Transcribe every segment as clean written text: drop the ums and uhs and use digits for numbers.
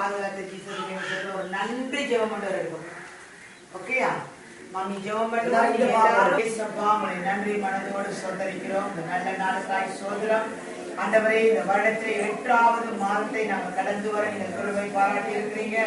பாதுகாத்து ஒரு நன்றி ஜெபம் கொண்டு இருக்கும். ஓகேயா மாமி? ஜெபம் பண்ணி நன்றி மனதோடு சோதரிக்கிறோம். இந்த நல்ல நாளுக்காய் சோதரம் ஆண்டவரே. இந்த வருடத்தில் 8வது மாதத்தை நாங்கள் கடந்து வர இந்த குருவை பாராட்டி இருக்கிறீங்க.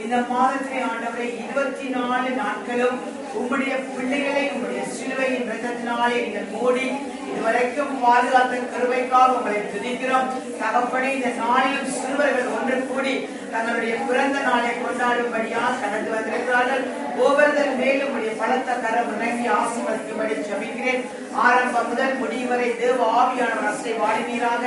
இந்த மாதத்திலே ஆண்டவரே 24 நாட்களும் உங்களுடைய பிள்ளைகளை உங்களுடைய சிலுவையின் இரத்தத்தினாலே நீங்கள் மூடி இதுவரைக்கும் பாதுகாத்த கிருபைக்காக உங்களை துதிக்கிறோம். தகப்பனே, இந்த நாளிலும் சிறுவர்கள் ஒன்று கூடி தங்களுடைய பிறந்த நாளை கொண்டாடும்படியாக கடந்து வந்திருக்கிறார்கள். ஒவ்வொருத்தர் மேலும் உடைய பலத்த கரம் இறங்கி ஆசீர்வதிக்கும்படி ஜெபிக்கிறேன். ஆரம்பம் முதல் முடிவு வரை தேவ ஆவியானவர் அசை வாடினீராக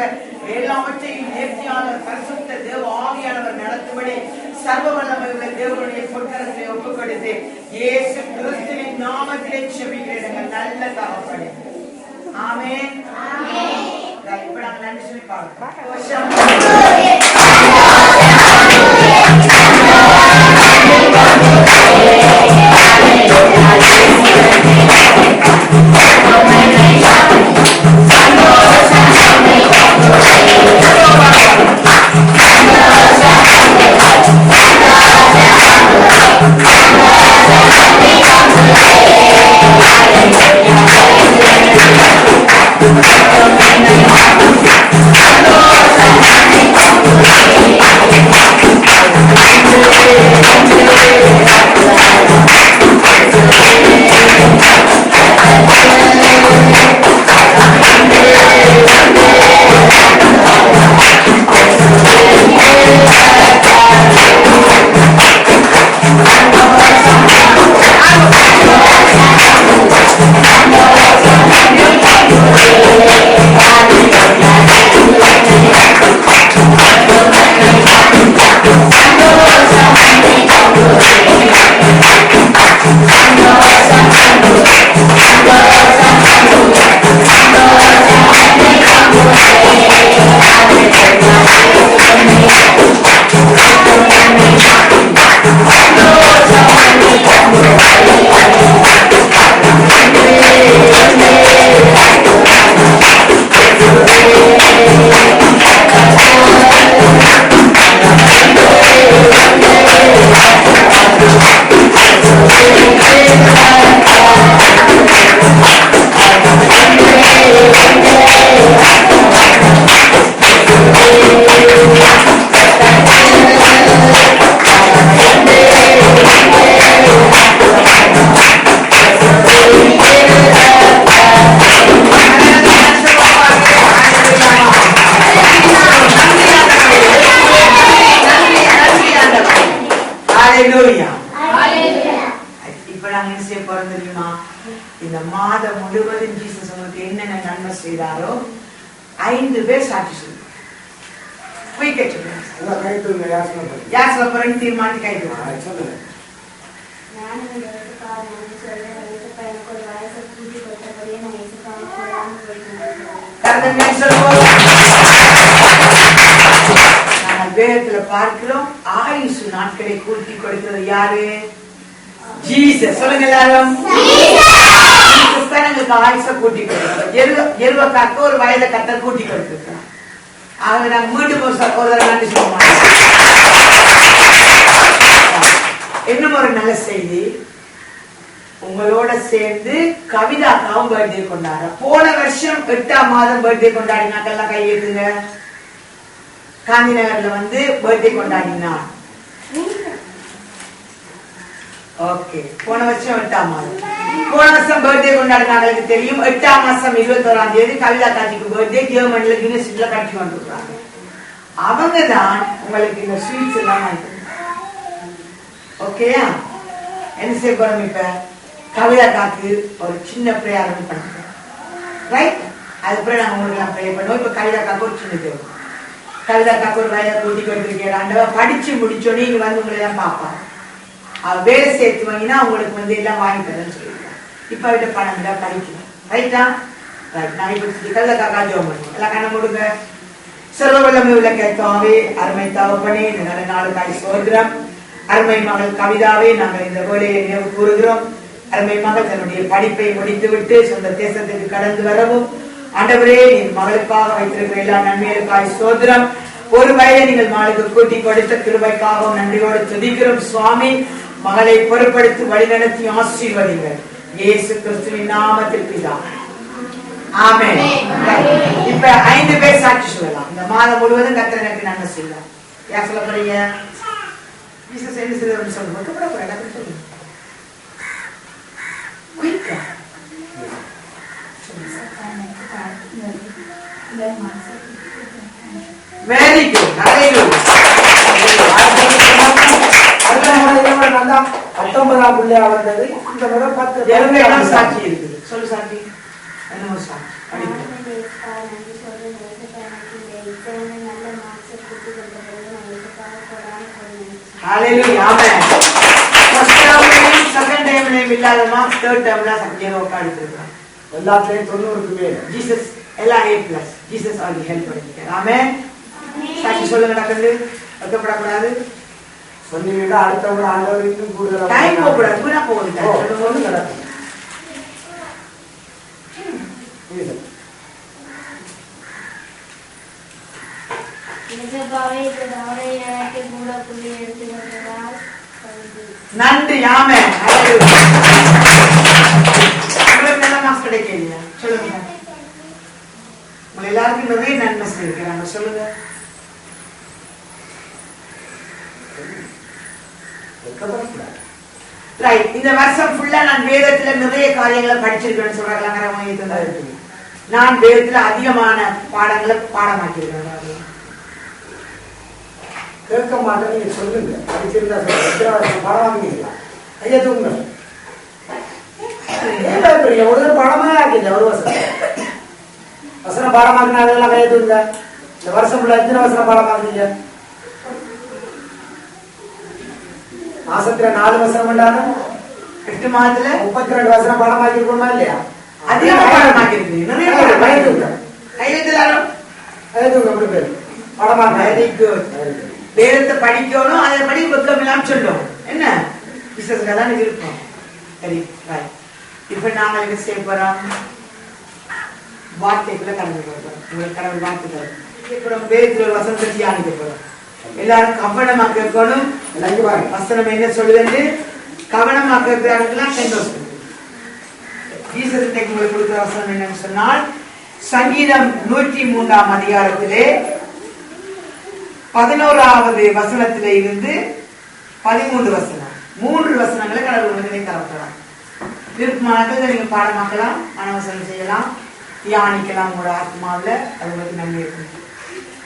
எல்லாவற்றையும் நேர்த்தியாளர் பரிசுத்த தேவ ஆவியானவர் நடத்தும்படி சர்வ வல்லமை உள்ள தேவனுடைய பொற்கரத்தை ஒப்புக் கொடுத்து இயேசு கிறிஸ்துவின் நாமத்திலே ஜெபிக்கிறேன் நல்ல தகப்பனே. ஆமென். இப்ப நாங்கள் நன்றி சொல்லி பார்க்கிறோம். இந்த மாதம் முழுவதும் ஜீசஸ் உங்களுக்கு என்னென்ன நன்மை செய்தாரோ 5 பேர் சாட்சி சொல்லுங்க. போய் கேட்டுருங்க. யாஸ் லப்பரன் தீர்மானித்து கைது சொல்லுங்க. வேதத்துல பார்க்கிறோம் ஆயுசு நாட்களை கூட்டி கொடுக்கிறது யாரு? ஜீசஸ். சொல்லுங்க எல்லாரும். ஆயுச கூட்டி கொடுக்கிறார். எருவக்காக்கு ஒரு வயதை கத்த கூட்டி கொடுத்திருக்கிறார். ஆக நாங்க மீண்டும் ஒரு நன்றி சொல்லுவோம். இன்னும் ஒரு நல்ல செய்தி, உங்களோட சேர்ந்து கவிதாக்காவும் பர்த்டே கொண்டாட. போன வருஷம் 8ஆம் மாதம் பர்த்டே கொண்டாடினாக்கெல்லாம் கை ஏத்துங்க. காந்தி நகர்ல வந்து பர்த்டே கொண்டாடினா. ஓகே, போன வருஷம் 8ஆம் மாதம். போன வருஷம் பர்த்டே கொண்டாடினாங்களுக்கு தெரியும். 8ஆம் மாசம் 21ஆம் தேதி கவிதா காந்திக்கு பர்த்டே ஜெர்மனில யூனிவர்சிட்டியில கட்டி கொண்டிருக்கிறாங்க. அவங்க தான் உங்களுக்கு இந்த ஸ்வீட்ஸ் எல்லாம் வாங்கி. ஓகேயா? என்ன செய்ய போறோம் இப்ப? கவிதா காக்கு ஒரு சின்ன பிரேயர் பண்ணுறோம். ரைட்? அதுக்கப்புறம் நாங்க உங்களுக்கு ப்ரே பண்ணுவோம். இப்ப கவிதா காக்கு ஒரு சின்ன தேவை. கவிதா காக்கு ஒரு வயதை கூட்டி கொடுத்துருக்கேன். ஆண்டவா படிச்சு முடிச்சோன்னே இங்க வந்து உங்களை தான் பார்ப்பாங்க. வேலை சேர்த்து வாங்கினா உங்களுக்கு வந்து எல்லாம் வாங்கி தரேன்னு சொல்லியிருக்கேன். இப்ப அவர்கிட்ட பணம் இல்லை, படிக்கணும். ரைட்டா? ரைட். நான் இப்ப கவிதா காக்கா ஜோம் பண்ணுவோம். எல்லாம் கண்ண கொடுங்க. சர்வவல்லமை உள்ள கேட்பாவே, அருமை தகப்பனே, இந்த நல்ல நாளுக்காய் சோதரம். அருமை மகள் கவிதாவே நாங்கள் இந்த வேலையை நினைவு கூறுகிறோம். அருமை மகள் தன்னுடைய படிப்பை முடித்துவிட்டு சொந்த தேசத்துக்கு கடந்து வரவும் ஆண்டவரே நீ மகளுக்காக வைத்திருக்கிற எல்லா நன்மைகளுக்காய் சோதரம். ஒரு வயதை நீங்கள் மாளுக்கு கூட்டி கொடுத்த கிருபைக்காக நன்றியோடு துதிக்கிறோம் சுவாமி. மகளை பொறுப்படுத்தி வழிநடத்தி ஆசீர்வதிங்கள் இயேசு கிறிஸ்துவின் நாமத்தில் பிதாவே. ஆமென். இப்ப 5 பேர் சாட்சி சொல்லலாம். இந்த மாதம் முழுவதும் கர்த்தர் எனக்கு நன்மை செய்யலாம். யார் சொல்ல போறீங்க? ஜீசஸ் என்ன செய்தார்னு சொல்லுங்க. சொல்லுங்க. குயிக்கா வெரி குட். ஹalleluya. 19ஆம் பிள்ளையா வந்தது. இந்த முறை 10 சாட்சி இருக்குது. சொல்லு சாட்சி. என்ன சாட்சி? ஹalleluya. ஆமென். ஃபர்ஸ்ட் டைம் செகண்ட் டைம் இல்லாத மார்க்ஸ் தேர்ட் டைம்ல சப்ஜெக்ட் உட்கார்ந்து இருக்காங்க. எல்லாத்தையும் 90க்கு மேல. ஜீசஸ் எல்லாம் A+. Jesus all the help பண்ணிருக்கார். ஆமென். சாட்சி சொல்லுங்க நடக்குது. வெட்கப்படக்கூடாது. சொன்னீங்கன்னா அடுத்தவங்க ஆண்டவர் இன்னும் கூடுதலா டைம் போகக்கூடாது. கூட போகுது. சொல்லுங்க நடக்கும். நன்றி. ஆமென். உங்களுக்கு நல்ல மார்க்ஸ் கிடைக்கலையா? சொல்லுங்க. உங்க எல்லாருக்கும் நிறைய நன்மை செய்திருக்கிறாங்க. சொல்லுங்க. ரைட். இந்த வருஷம் ஃபுல்லா நான் வேதத்துல நிறைய காரியங்களை படிச்சிருக்கேன்னு சொல்றாங்க. நான் வேதத்துல அதிகமான பாடங்களை பாடமாக்கியிருக்கேன். கேட்க மாட்டேன். நீங்க சொல்லுங்க. படிச்சிருந்தா பாடம் வாங்கிங்களா? ஐயா தூங்க. ஒரு பாடமே ஆக்கிங்க. ஒரு வசனம் பாடமாக்கினா அதெல்லாம் கையை தூங்க. இந்த வருஷம் ஃபுல்லா எத்தனை வசனம் பாடமாக்குறீங்க? மாசத்துல 4 வசனம் பண்ணாலும் 8 மாதத்துல 32 வசனம் பாடமாக்கி இருக்கணுமா இல்லையா? அதிகமா பாடமாக்கிருக்கு. நிறைய கையெழுத்துங்க. கையெழுத்துலாரும் கையெழுத்துங்க. அப்படி பேர் பாடமாக்க. Very good. வேதத்தை படிக்கணும். அதை படி புத்தகம் எல்லாம் சொல்லும். என்ன விசேஷம் தான் இருப்போம். சரி. ரைட். இப்ப நாங்கள் என்ன செய்ய போறோம்? வார்த்தைக்குள்ள கடந்து போறோம். உங்களுக்கு கடவுள் வாழ்த்துக்கள். அப்புறம் வேதத்துல ஒரு வசனத்தை தியானிக்க போறோம். எல்லாரும் கவனமா கேட்கணும். வசனம் என்ன சொல்லுது கவனமா கேட்கிறாங்கலாம் சந்தோஷம். ஜீசஸ் உங்களுக்கு கொடுக்கிற வசனம் என்னன்னு சொன்னால் சங்கீதம் 103ஆம் அதிகாரத்திலே 11வது வசனத்திலே இருந்து 13 வசனம். 3 வசனங்களை கடவுள் வந்து தரப்படலாம். விருப்பமானதை நீங்க பாடமாக்கலாம், மனவசனம் செய்யலாம், தியானிக்கலாம். உங்களோட ஆத்மாவில அது உங்களுக்கு நன்மை இருக்கும்.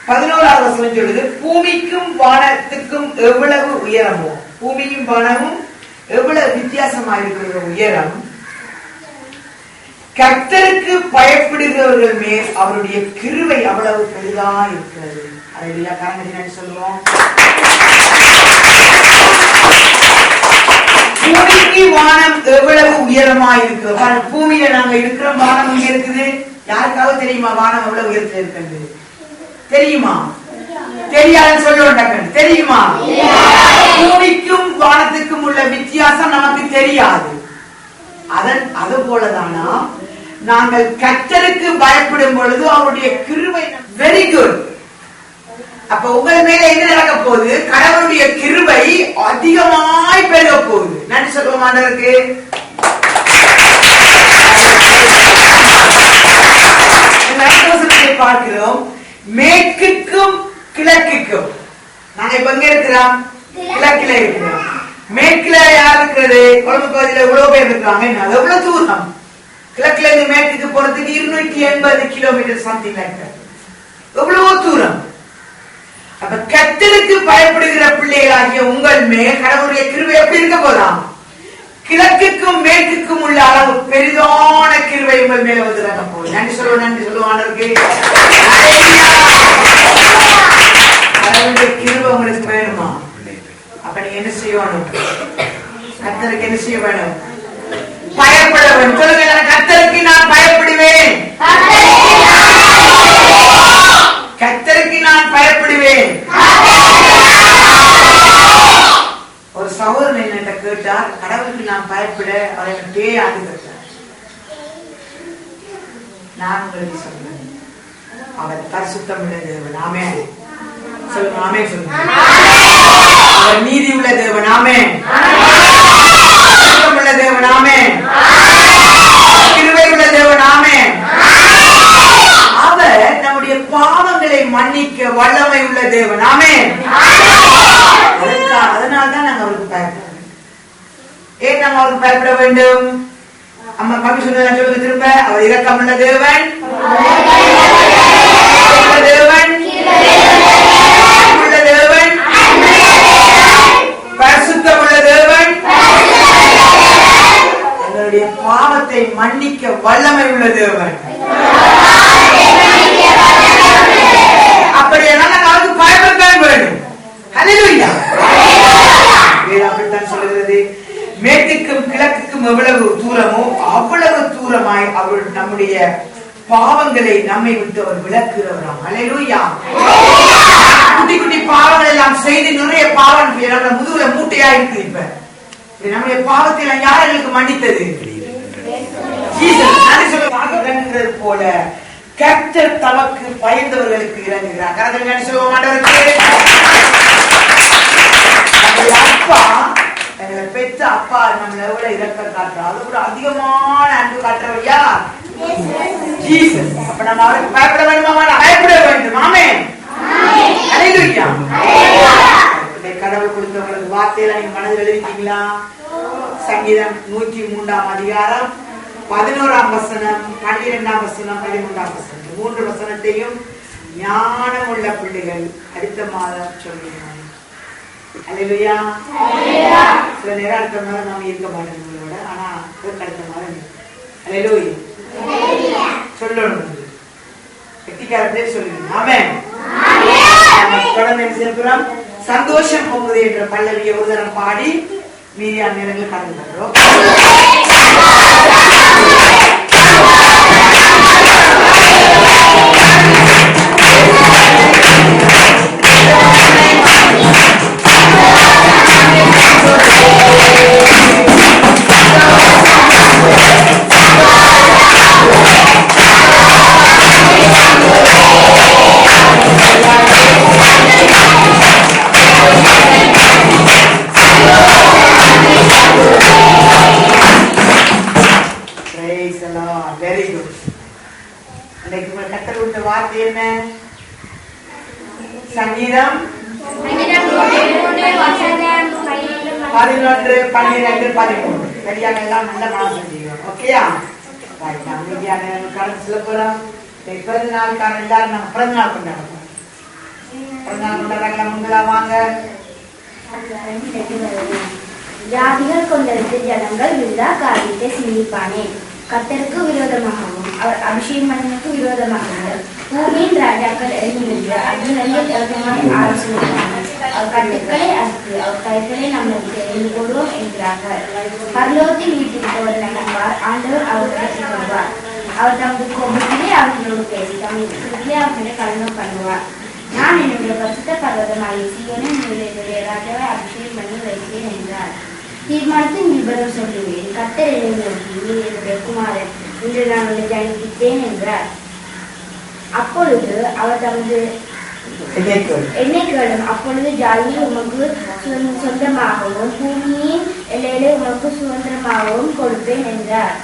11வது வசனம் சொல்லுது, பூமிக்கும் வானத்துக்கும் எவ்வளவு உயரமோ, பூமியும் வானமும் எவ்வளவு வித்தியாசமா இருக்கிற உயரம், கர்த்தருக்கு பயப்படுகிறவர்கள் மேல் அவருடைய கிருபை அவ்வளவு பெரிதா இருக்கிறது. அல்லேலூயா. கரங்கடி சொல்லுவோம். பூமிக்கு வானம் எவ்வளவு உயரமா இருக்கிறது. பூமியில நாங்க இருக்கிற வானம் இங்க இருக்குது. யாருக்காவது தெரியுமா வானம் எவ்வளவு உயரத்துல இருக்கிறது? தெரியுமா? தெரியாதுன்னு சொல்லுவோம். தெரியுமா? பூமிக்கும் வானத்துக்கும் உள்ள வித்தியாசம் நமக்கு தெரியாது. அது போலதானா நாங்கள் கர்த்தருக்கு பயப்படும் பொழுது அவருடைய கிருபை. Very good. அப்ப உங்கள் மேல என்ன நடக்க போகுது? கடவுளுடைய கிருபை அதிகமாய் பெருக போகுது. நன்றி சொல்லுவோம் ஆண்டவருக்கு. பார்க்கிறோம் மேற்குக்கும் கிழக்குக்கும். நாங்க இப்ப எங்க இருக்கிறோம்? கிழக்குல இருக்கிறோம். மேற்குல யார் இருக்கிறது? கொழும்பு பகுதியில எவ்வளவு பேர் இருக்கிறாங்க. எவ்வளவு தூரம்? கிழக்குல இருந்து மேற்குக்கு போறதுக்கு 280 கிலோமீட்டர் சம்திங் லைக் தட். எவ்வளவு தூரம்? அப்ப கர்த்தருக்கு பயப்படுகிற பிள்ளைகளாகிய உங்கள் மேல் கடவுளுடைய கிருபை எப்படி இருக்க போதாம்? கிழக்குக்கும் மேற்குக்கும் உள்ள அளவு பெரிதான கிருபை உங்கள் மேல வந்து இறங்க போகுது. நன்றி சொல்லுவோம். நன்றி சொல்லுவோம் ஆண்டவருக்கு. கடவுளுடைய கிருபை உங்களுக்கு வேணுமா? அப்ப நீங்க என்ன செய்யணும்? கர்த்தருக்கு என்ன செய்ய வேணும்? பயப்பட வேண்டும். சொல்லுங்க, கர்த்தருக்கு நான் பயப்படுவேன். கர்த்தருக்கு நான் பயப்படுவேன். ஒரு சகோதரன் என்ன கேட்டார், கடவுளுக்கு நான் பயப்பட அவரை பேயாது கேட்டார். நான் உங்களுக்கு சொல்றேன், அவர் பரிசுத்தம். ஆமென். சொல்லுங்க ஆமென் சொல்லுங்க. அவர் நீதி உள்ள தேவன் ஆமென். உள்ள தேவன் ஆமென். கிருபை உள்ள தேவன் ஆமென். அவர் நம்முடைய பாவங்களை மன்னிக்க வல்லமை உள்ள தேவன் ஆமென். அதனால்தான் நாங்கள் அவருக்கு பயப்பட வேண்டும். ஏன் நாங்கள் அவருக்கு பயப்பட வேண்டும்? அம்மா மம்மி சொன்னதை சொல்லுங்க திரும்ப. அவர் இரக்கமுள்ள தேவன், தேவன் உள்ள தேவன், பரிசுத்தமுள்ள தேவன், எங்களுடைய பாவத்தை மன்னிக்க வல்லமை உள்ள தேவன். அப்படியெல்லாம் நாங்கள் அவருக்கு பயப்படத்தான் வேண்டும். ஹல்லேலூயா. அப்படித்தான் சொல்லுகிறது. மேற்குக்கும் கிழக்குக்கும் எவ்வளவு தூரமோ அவ்வளவு தூரமாய் அவர் நம்முடைய பாவங்களை நம்மை விட்டு அவர் விலக்குகிறவராம். ஹல்லேலூயா. குட்டி குட்டி பாவங்கள் எல்லாம் செய்து நிறைய பாவம் நம்ம முதுகுல மூட்டையா இருக்கு. இப்ப நம்முடைய பாவத்தை எல்லாம் யார் எங்களுக்கு மன்னித்தது? இறங்குகிறது போல கர்த்தர் தமக்கு பயந்தவர்களுக்கு இறங்குகிறார். கர்த்தர் சொல்லுவோம் ஆண்டவருக்கு. அப்பா எங்களை பெற்ற அப்பா நம்மளை எவ்வளவு இரக்கம் காட்டுறோம், அதை விட அதிகமான அன்பு காட்டுறவர் யார்? ஜீசஸ். அப்ப நம்ம அவருக்கு பயப்பட வேண்டுமா? பயப்பட வேண்டும். ஆமென். ஹல்லேலூயா. கடவுள் கொடுத்தவங்களுக்கு வார்த்தையில நீங்க மனதில் எழுதிட்டீங்களா? சங்கீதம் 103 அதிகாரம் 11 வசனம், 12 வசனம், 13 வசனம், 3 வசனத்தையும் ஞானம் உள்ள பிள்ளைகள் அடுத்த மாதம் சொல்லுங்க. ஹல்லேலூயா. சில நேரம் அடுத்த மாதம் நாம இருக்க மாட்டோம் உங்களோட, ஆனா அடுத்த மாதம் ஹல்லேலூயா சொல்லணும். கெட்டிக்காரத்தே சொல்லுங்க. ஆமென். தொடர்ந்து செல்கிறோம். சந்தோஷம் பொங்குது என்ற பல்லவியை ஒரு தரம் பாடி மீதி அந்நேரங்கள் கலந்து கொள்கிறோம். வார்த்தை என்ன? சங்கீதம் 11, 12, 13. சரியான எல்லாம் நல்ல மனம் செஞ்சீங்க. ஓகேயா? கடந்து சொல்ல போறோம். பிறந்த நாளுக்கான எல்லாரும் நம்ம பிறந்த நாள் கொண்டாடுறோம். பிறந்த நாள் கொண்டாடுறாங்களா? முன்னெல்லாம் வாங்க. ஜாதிகள் கொண்டிருந்த ஜனங்கள் விருதா காரியத்தை சிந்திப்பானே. கர்த்தருக்கு விரோதமாகவும் அவர் அபிஷேகமனுக்கு விரோதமாகவும் பூமியின் ராஜாக்கள் எழுதி நின்று அகிலங்கள் ஆலோசனையார்கள். அவர் கட்டுக்களை அறுத்து அவர் கைகளை நம்மளுக்கு எழுதி கொள்வோம் என்கிறார்கள். பரலோகத்தில் வீட்டுக்கு நடப்பார். ஆண்டவர் அவர்களை கொள்வார். அவர் தமது கோபத்திலே அவர்களோடு பேசி தமது அவர்களை கலனம் பண்ணுவார். நான் என்னுடைய பரிசுத்த பர்வதமாகிய சீயோனின் மேல் என்னுடைய ராஜாவை அபிஷேகம் பண்ணி வைத்தேன் என்றார். தீர்மானத்தை நிபுணம் சொல்லுவேன். கர்த்தர் என்னை நோக்கி, நீ என்னுடைய குமாரன், இன்று நான் உன்னை ஜனிப்பித்தேன் என்றார். அப்பொழுது அவர் தமது என்னை கேளும். அப்பொழுது ஜாதியில் உமக்கு சொந்தமாகவும் பூமியின் எல்லையிலே உமக்கு சுதந்திரமாகவும் கொடுப்பேன் என்றார்.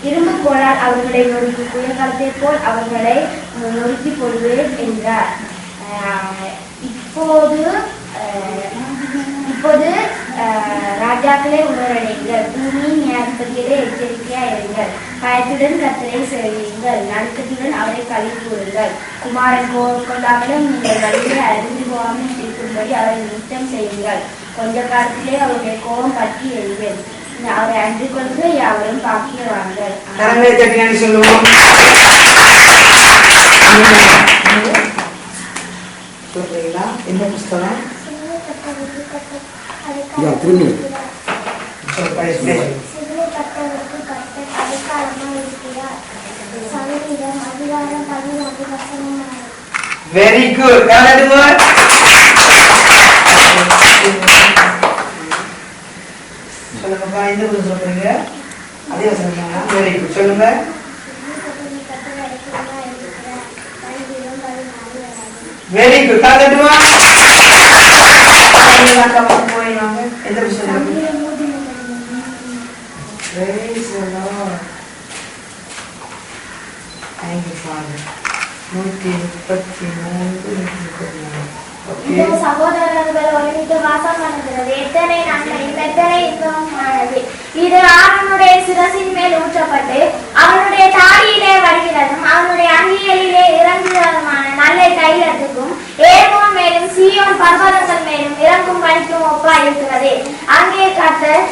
இரும்பு கோளால் அவர்களை நொறுக்கி குளிர்காலத்தை போல் அவர்களை நொறுக்கி போடுவேன் என்றார். இப்போது ராஜாக்களே உணரடைங்கள். பூமியின் நியாயப்பதிகளை எச்சரிக்கையா இருங்கள். பயத்துடன் கர்த்தரை செய்யுங்கள். நடுக்கத்துடன் அவரை கழி கூறுங்கள். குமாரன் கொள்ளாமலும் நீங்கள் வழியை அறிந்து போகாமல் இருக்கும்படி அவரை நிறுத்தம் செய்யுங்கள். கொஞ்ச காலத்திலே அவருடைய கோபம் பற்றி எறிங்கள். அவரை அன்று கொள்கிற யாவரும் பாக்கியவான்கள். சொல்லுவோம். என்ன புஸ்தகம்? Very good. சொல்லுங்கப்பா, எந்த புத்தகம் சொல்றீங்க? அதே வசனம். Very good. சொல்லுங்க. வெரி குட் தட்டுவா போயினாங்க எந்த விஷயம் praise the Lord thank you Father 133 இந்த சகோதரர்கள் ஒருமித்து வாசம் பண்ணுகிறது எத்தனை நன்மையும் எத்தனை இன்பமானது இது ஆரோனுடைய சிரசின் மேல் ஊற்றப்பட்டு அவனுடைய தாடியிலே வருகிறதும் அவனுடைய அங்கிகளிலே இறங்குகிறதுமான நல்ல தைலத்துக்கும் ஏர்மோன் மேலும் சீயோன் பர்வதங்கள் மேலும் இறங்கும் பணிக்கும் ஒப்பா இருக்கிறது அங்கே கர்த்தர்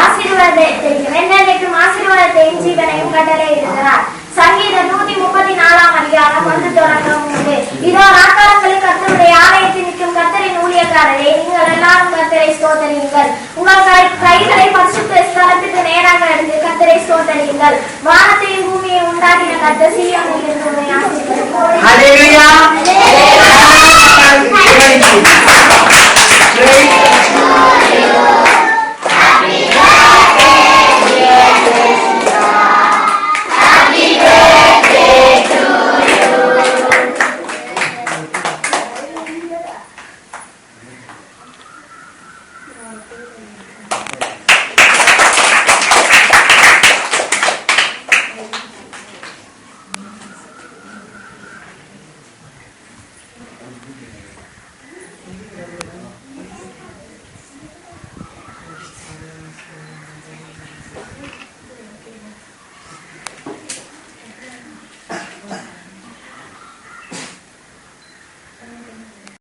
ஆசீர்வாதத்தையும் என்னென்னைக்கும் ஆசீர்வாதத்தையும் ஜீவனையும் கட்டளை இருக்கிறார் சங்கீதம் 134 அதிகாரம் 1 தொடக்கம் 3 இதோ ராக்காலங்களில் கர்த்தருடைய ஆலயத்தில் நிற்கும் கர்த்தரின் ஊழியக்காரரே நீங்கள் எல்லாரும் கர்த்தரை ஸ்தோத்தரியுங்கள் உங்கள் கைகளை பரிசுத்த ஸ்தலத்துக்கு நேராக எடுத்து கர்த்தரை ஸ்தோத்தரியுங்கள் வானத்தையும் பூமியை உண்டாக்கின கர்த்தர் சீயோனில் இருந்து உம்மை ஆசீர்வதிப்பார் ஹalleluya